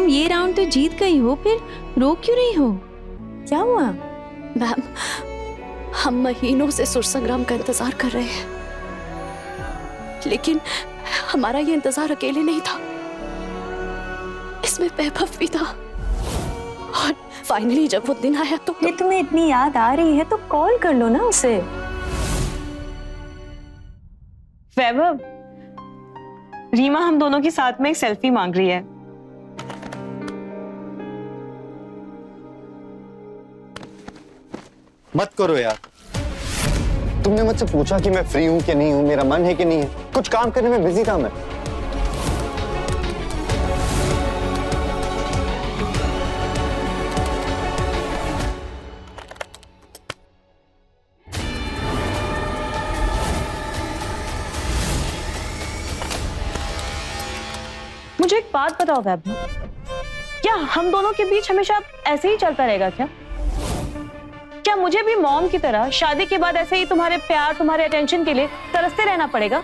तुम ये राउंड तो जीत गई हो, फिर रो क्यों रही हो? क्या हुआ? मैम, हम महीनों से सुर संग्राम का इंतजार कर रहे हैं, लेकिन हमारा ये इंतजार अकेले नहीं था, इसमें वैभव भी था। और फाइनली जब वो दिन आया तो ये तुम्हें इतनी याद आ रही है तो कॉल कर लो ना उसे। वैभव, रीमा हम दोनों के साथ में एक सेल्फी मांग रही है। मत करो यार। तुमने मुझसे पूछा कि मैं फ्री हूं कि नहीं हूं, मेरा मन है कि नहीं है। कुछ काम करने में बिजी था मैं। मुझे एक बात बताओ वैभव, क्या हम दोनों के बीच हमेशा ऐसे ही चलता रहेगा क्या? क्या मुझे भी मॉम की तरह शादी के बाद ऐसे ही तुम्हारे प्यार, तुम्हारे अटेंशन के लिए तरसते रहना पड़ेगा?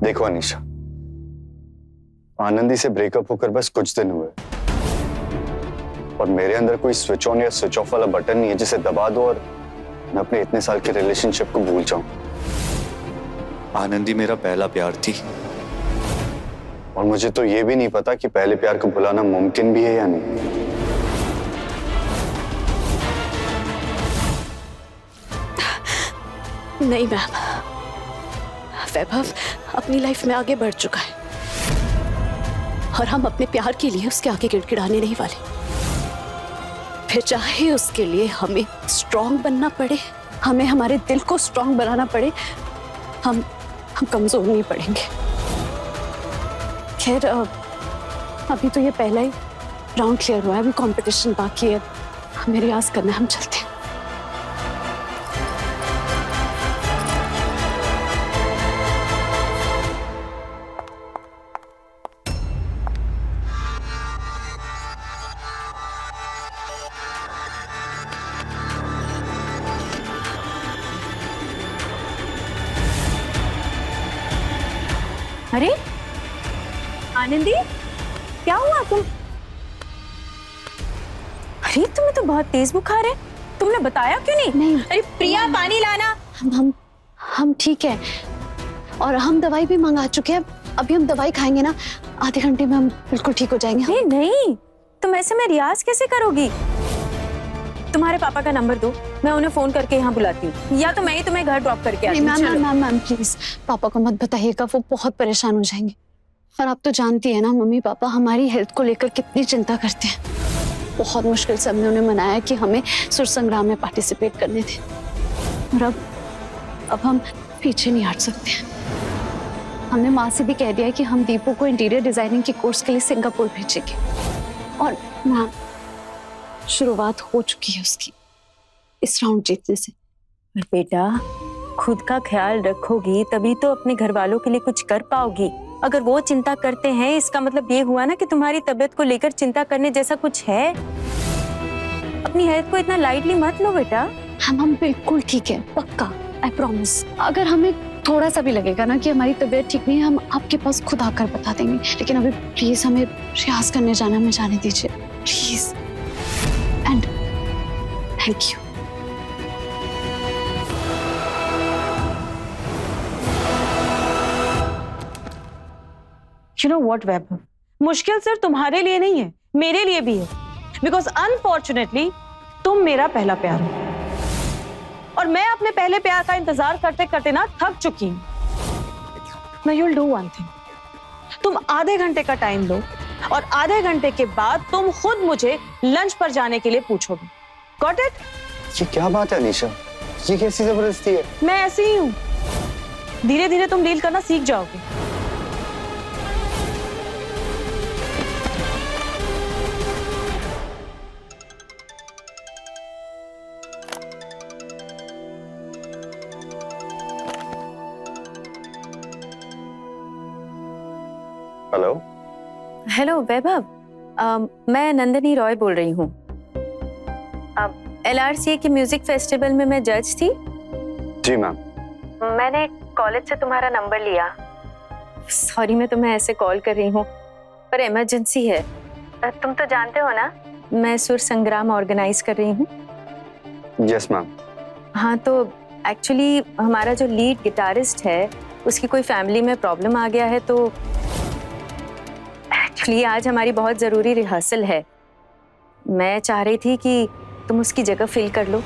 देखो अनीशा, आनंदी से ब्रेकअप होकर बस कुछ दिन हुए और मेरे अंदर कोई स्विच ऑन या स्विच ऑफ वाला बटन नहीं है जिसे दबा दो और मैं अपने इतने साल के रिलेशनशिप को भूल जाऊं। आनंदी मेरा पहला प्यार थी और मुझे तो ये भी नहीं पता कि पहले प्यार को भुलाना मुमकिन भी है या नहीं। नहीं मैम, वैभव अपनी लाइफ में आगे बढ़ चुका है और हम अपने प्यार के लिए उसके आगे गिड़गिड़ाने नहीं वाले। फिर चाहे उसके लिए हमें स्ट्रांग बनना पड़े, हमें हमारे दिल को स्ट्रांग बनाना पड़े, हम कमजोर नहीं पड़ेंगे। खैर अभी तो ये पहला ही राउंड क्लियर हुआ है, अभी कंपटीशन बाकी है, हमें रियाज करना है, हम चलते हैं। अरे आनंदी, क्या हुआ तुम? अरे तुम्हें तो बहुत तेज बुखार है, तुमने बताया क्यों नहीं? नहीं। अरे प्रिया, पानी लाना। हम ठीक है और हम दवाई भी मंगा चुके हैं। अभी हम दवाई खाएंगे ना, आधे घंटे में हम बिल्कुल ठीक हो जाएंगे। नहीं नहीं, तुम ऐसे में रियाज कैसे करोगी? तुम्हारे पापा का नंबर दो, मैं उन्हें फोन करके यहाँ बुलाती हूँ, या तो मैं ही तुम्हें घर ड्रॉप करके आती हूँ। मैम प्लीज पापा को मत बताइएगा, वो बहुत परेशान हो जाएंगे। और आप तो जानती है ना, मम्मी पापा हमारी हेल्थ को लेकर कितनी चिंता करते हैं। बहुत मुश्किल से हमने उन्हें मनाया कि हमें सुर संग्राम में पार्टिसिपेट करने थे, और अब हम पीछे नहीं हट सकते हैं। हमने माँ से भी कह दिया कि हम दीपू को इंटीरियर डिजाइनिंग के कोर्स के लिए सिंगापुर भेजेंगे। और मैम, शुरुआत हो चुकी है उसकी इस राउंड जीतने से। पर बेटा, खुद का ख्याल रखोगी तभी तो अपने घर वालों के लिए कुछ कर पाओगी। अगर वो चिंता करते हैं, इसका मतलब ये हुआ ना कि तुम्हारी तबीयत को लेकर चिंता करने जैसा कुछ है। अपनी हेल्थ को इतना लाइटली मत लो बेटा। हम बिल्कुल ठीक है, पक्का, आई प्रॉमिस। अगर हमें थोड़ा सा भी लगेगा ना कि हमारी तबीयत ठीक नहीं है, हम आपके पास खुद आकर बता देंगे। लेकिन अभी प्लीज हमें रियाज करने जाना, हमें जाने दीजिए please. And thank you. You know what, वैभव, मुश्किल सिर्फ तुम्हारे लिए नहीं है, मेरे लिए भी है। बिकॉज अनफॉर्चुनेटली तुम मेरा पहला प्यार हो और मैं अपने पहले प्यार का इंतजार करते करते ना थक चुकी हूँ। Now you'll do one thing, तुम आधे घंटे का टाइम लो और आधे घंटे के बाद तुम खुद मुझे लंच पर जाने के लिए पूछोगे। Got it? ये क्या बात है अनीशा? ये कैसी जबरदस्ती है? मैं ऐसी ही हूँ, धीरे धीरे तुम डील करना सीख जाओगे। हेलो। हेलो वैभव, मैं नंदिनी रॉय बोल रही हूँ। LRCA के म्यूजिक फेस्टिवल में मैं जज थी। जी मैम। मैंने कॉलेज से तुम्हारा नंबर लिया। सॉरी मैं तुम्हें ऐसे कॉल कर रही हूँ, पर इमरजेंसी है। तुम तो जानते हो ना, मैं सुर संग्राम ऑर्गेनाइज कर रही हूँ। Yes ma'am. हाँ, तो एक्चुअली हमारा जो लीड गिटारिस्ट है उसकी कोई फैमिली में प्रॉब्लम आ गया है, तो एक्चुअली आज हमारी बहुत ज़रूरी रिहर्सल है। मैं चाह रही थी कि तुम उसकी जगह फिल कर लो।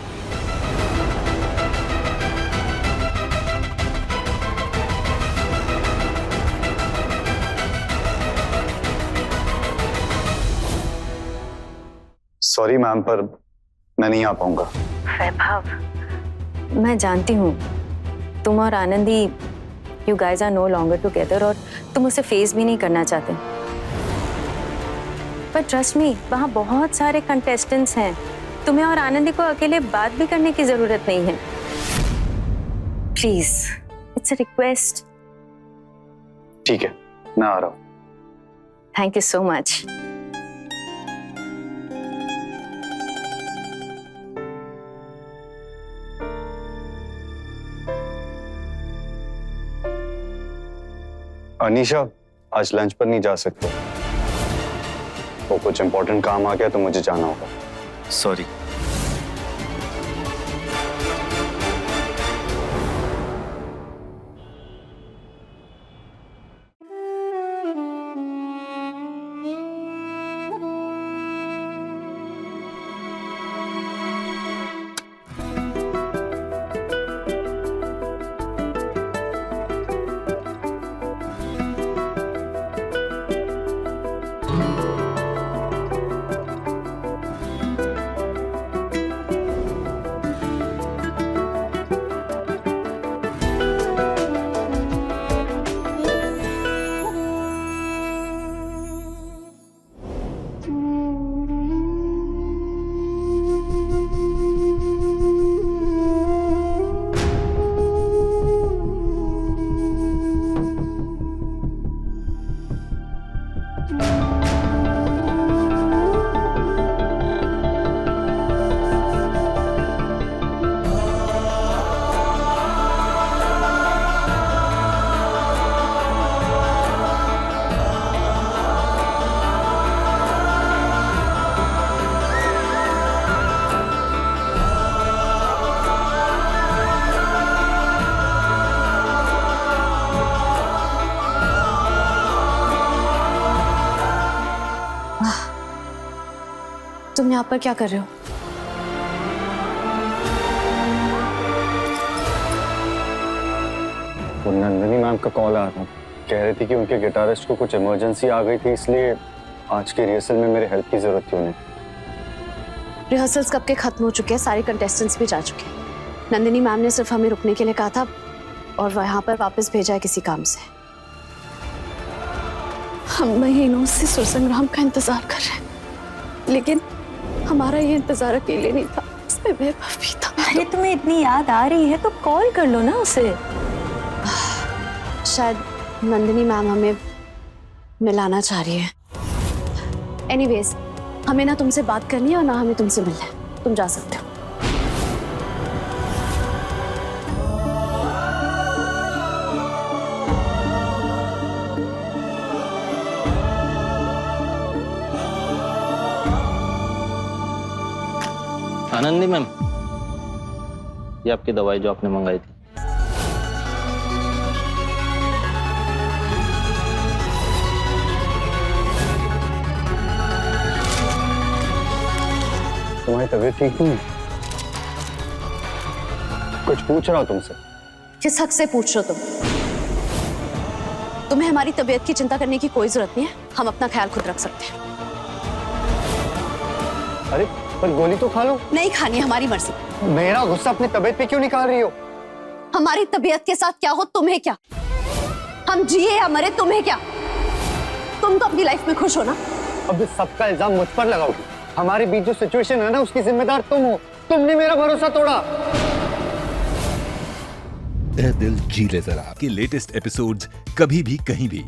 सॉरी मैम, पर मैं नहीं आ पाऊंगा। वैभव, मैं जानती हूँ तुम और Anandi, you guys are no longer together, और तुम उसे फेस भी नहीं करना चाहते। पर ट्रस्ट मी, वहाँ बहुत सारे कंटेस्टेंट्स हैं। तुम्हें और आनंदी को अकेले बात भी करने की जरूरत नहीं है। Please, it's a request. ठीक है, मैं आ रहा हूँ। Thank you so much. Anisha, आज लंच पर नहीं जा सकते, तो कुछ इम्पोर्टेंट काम आ गया तो मुझे जाना होगा। सॉरी। तुम यहाँ पर क्या कर रहे हो? वो नंदिनी मैम का कॉल आ रहा, कह रही थी कि उनके गिटारिस्ट को कुछ इमरजेंसी आ गई थी, इसलिए आज की रिहर्सल में मेरे हेल्प की जरूरत थी उन्हें। रिहर्सल्स कब के खत्म हो चुके हैं, सारे कंटेस्टेंट्स भी जा चुके हैं। नंदिनी मैम ने सिर्फ हमें रुकने के लिए कहा था और वह यहाँ पर वापस भेजा है किसी काम से। हम महीनों से सुर संग्राम का इंतजार कर रहे हैं, लेकिन हमारा ये इंतजार अकेले नहीं था, इसमें वैभव भी था। अरे तुम्हें इतनी याद आ रही है तो कॉल कर लो ना उसे। शायद नंदिनी मैम हमें मिलाना चाह रही है। एनीवेज, हमें ना तुमसे बात करनी है और ना हमें तुमसे मिलना है। तुम जा सकते हो। आनंदी मैम, ये आपकी दवाई जो आपने मंगाई थी। तुम्हारी तबीयत ठीक नहीं है? कुछ पूछ रहा हूं तुमसे। किस हक से पूछ रहे हो तुम? तुम्हें हमारी तबीयत की चिंता करने की कोई जरूरत नहीं है। हम अपना ख्याल खुद रख सकते हैं। अरे पर गोली तो खा लो। नहीं खानी, हमारी मर्जी। मेरा गुस्सा अपनी तबीयत पे क्यों निकाल रही हो? हमारी तबीयत के साथ क्या हो तुम्हें क्या? हम जिए या मरे तुम्हें क्या? तुम तो अपनी लाइफ में खुश हो ना। अब सबका इल्जाम मुझ पर लगाओगी। हमारे बीच जो सिचुएशन है ना, उसकी जिम्मेदार तुम हो। तुमने मेरा भरोसा तोड़ा। दिल जी ले जरा के लेटेस्ट एपिसोड्स कभी भी कहीं भी